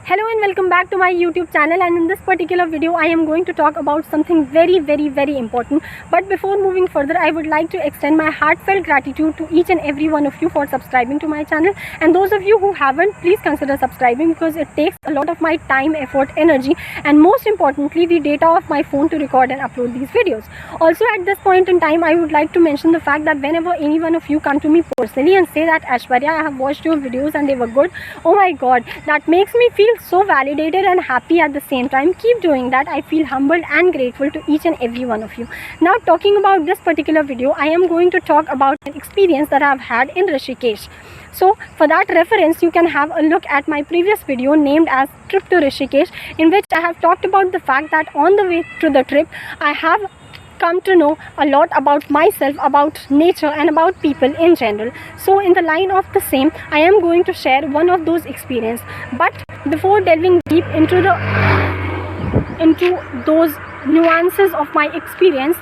Hello and welcome back to my YouTube channel, and in this particular video I am going to talk about something very important. But before moving further, I would like to extend my heartfelt gratitude to each and every one of you for subscribing to my channel, and those of you who haven't, please consider subscribing because it takes a lot of my time, effort, energy, and most importantly the data of my phone to record and upload these videos. Also, at this point in time I would like to mention the fact that whenever any one of you come to me personally and say that Aishwarya, I have watched your videos and they were good, oh my god, that makes me feel so validated and happy at the same time. Keep doing that. I feel humbled and grateful to each and every one of you. Now, talking about this particular video, I am going to talk about an experience that I have had in Rishikesh. So for that reference, you can have a look at my previous video named as Trip to Rishikesh, in which I have talked about the fact that on the way to the trip I have come to know a lot about myself, about nature, and about people in general. So in the line of the same, I am going to share one of those experiences. But before delving deep into those nuances of my experience,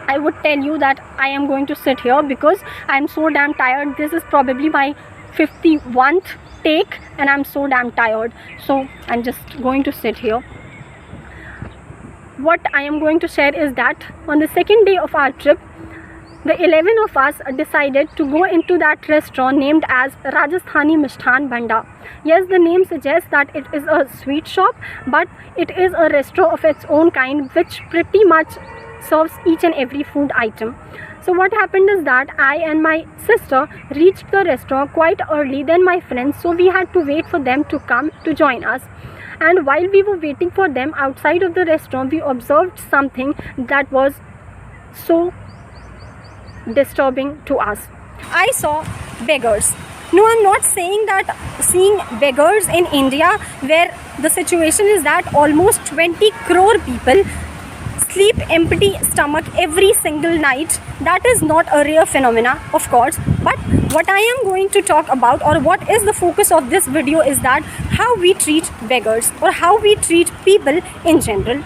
I would tell you that I am going to sit here because I am so damn tired. This is probably my 51st take and I am so damn tired. So I'm just going to sit here. What I am going to share is that on the second day of our trip, the 11 of us decided to go into that restaurant named as Rajasthani Mishthan Bhanda. Yes, the name suggests that it is a sweet shop, but it is a restaurant of its own kind which pretty much serves each and every food item. So what happened is that I and my sister reached the restaurant quite early than my friends, so we had to wait for them to come to join us. And while we were waiting for them outside of the restaurant, we observed something that was so disturbing to us. I saw beggars. No, I'm not saying that seeing beggars in India, where the situation is that almost 20 crore people sleep empty stomach every single night, that is not a rare phenomena, of course. But what I am going to talk about, or what is the focus of this video, is that how we treat beggars or how we treat people in general.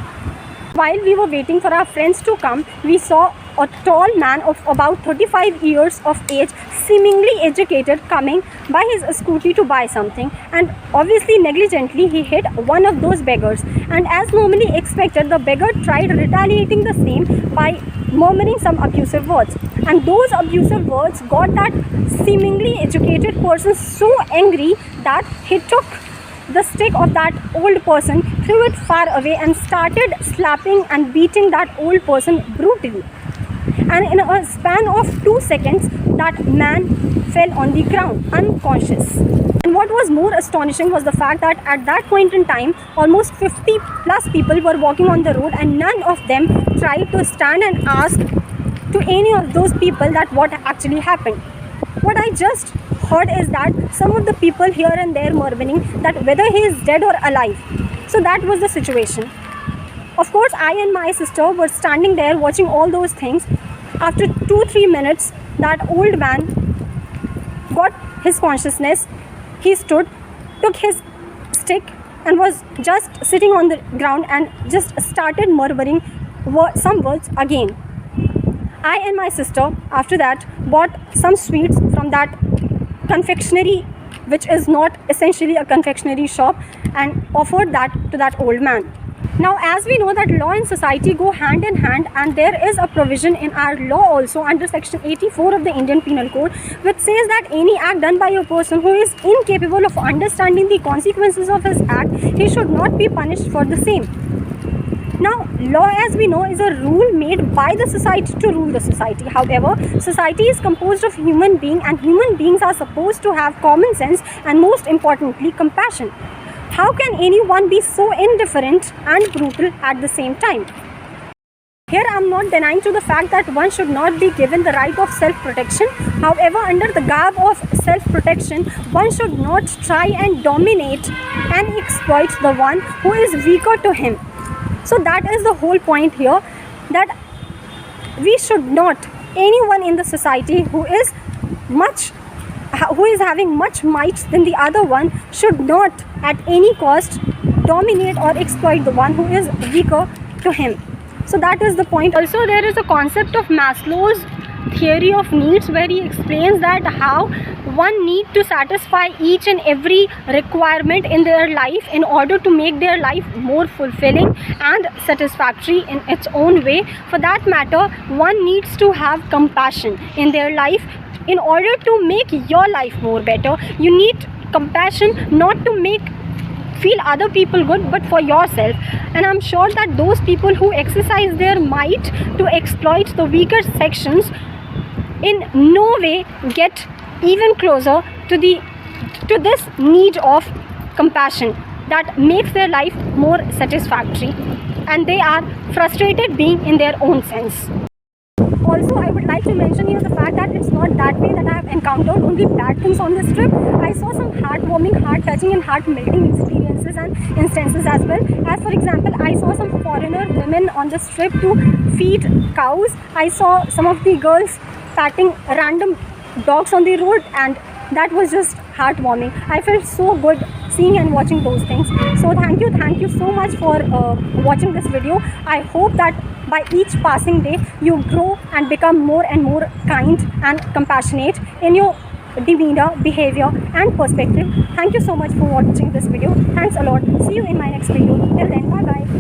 While we were waiting for our friends to come, we saw a tall man of about 35 years of age, seemingly educated, coming by his scooty to buy something, and obviously negligently he hit one of those beggars. And as normally expected, the beggar tried retaliating the same by murmuring some abusive words, and those abusive words got that seemingly educated person so angry that he took the stick of that old person, threw it far away, and started slapping and beating that old person brutally. And in a span of 2 seconds, that man fell on the ground unconscious. And what was more astonishing was the fact that at that point in time, almost 50 plus people were walking on the road, and none of them tried to stand and ask to any of those people that what actually happened. What I just heard is that some of the people here and there murmuring that whether he is dead or alive. So that was the situation. Of course, I and my sister were standing there watching all those things. After 2-3 minutes, that old man got his consciousness. He stood, took his stick, and was just sitting on the ground and just started murmuring some words again. I and my sister after that bought some sweets from that confectionery, which is not essentially a confectionery shop, and offered that to that old man. Now, as we know that law and society go hand in hand, and there is a provision in our law also under section 84 of the Indian Penal Code, which says that any act done by a person who is incapable of understanding the consequences of his act, he should not be punished for the same. Now, law, as we know, is a rule made by the society to rule the society. However, society is composed of human beings, and human beings are supposed to have common sense and, most importantly, compassion. How can anyone be so indifferent and brutal at the same time? Here I am not denying to the fact that one should not be given the right of self-protection. However, under the garb of self-protection, one should not try and dominate and exploit the one who is weaker to him. So that is the whole point here, that we should not, anyone in the society who is having much might than the other one, should not at any cost dominate or exploit the one who is weaker to him. So that is the point. Also, there is a concept of Maslow's theory of needs, where he explains that how one need to satisfy each and every requirement in their life in order to make their life more fulfilling and satisfactory in its own way. For that matter, one needs to have compassion in their life in order to make your life more better. You need compassion not to make feel other people good, but for yourself. And I'm sure that those people who exercise their might to exploit the weaker sections in no way get even closer to this need of compassion that makes their life more satisfactory, and they are frustrated being in their own sense. Also, I would like to mention here the fact that it's not that way that I have encountered only bad things on this trip. I saw some heartwarming, heart-touching and heart-melting experiences and instances as well. As for example, I saw some foreigner women on this trip to feed cows. I saw some of the girls patting random dogs on the road, and that was just heartwarming. I felt so good seeing and watching those things. So thank you so much for watching this video. I hope that by each passing day you grow and become more and more kind and compassionate in your demeanor, behavior and perspective. Thank you so much for watching this video. Thanks a lot. See you in my next video. Till then, bye bye.